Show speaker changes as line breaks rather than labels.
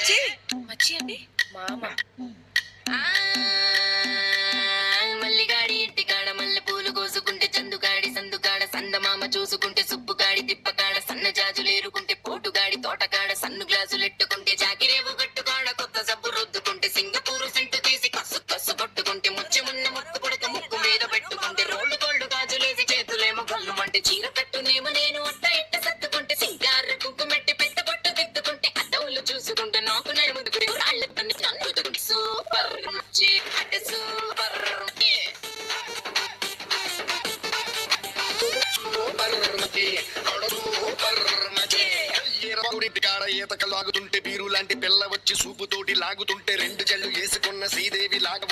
మచ్చి మచ్చి అండి మామ.
మల్లిగాడి ఇంటికాడ మల్లె పూలు కోసుకుంటే చందుగాడి సందుకాడ సందమామ చూసుకుంటే సుబ్బుగాడి తిప్పకాడ సన్న జాజులేరుకుంటే పోటుగాడి తోటకాడ సన్ను గ్లాసులెట్టుకుంటే జాకిరేవు గట్టుకాడ కొత్త సబ్బు రుద్దుకుంటే సింగపూరు సెంటు తీసి కసు కసు కొట్టుకుంటే ముచ్చెమున్న ముక్కు పుడక ముక్కు మీద పెట్టుకుంటే రోడ్డు కోళ్ళు గాజులేసి చేతులేమో గల్లు అంటే చీర కట్టునేమో నేను అట్ట ఇట్ట సత్తుకుంటే సింగార కుంకుమెట్టి పెద్ద పొట్టు దిద్దుకుంటే అద్దవులు చూసుకుంటే నాకు నేను ముందుకు రాళ్ళ సూపర్ అంటే సూపర్
కాడ ఈతక లాగుతుంటే బీరు లాంటి పిల్ల వచ్చి సూపుతోటి లాగుతుంటే రెండు జల్లు వేసుకున్న శ్రీదేవి లాగా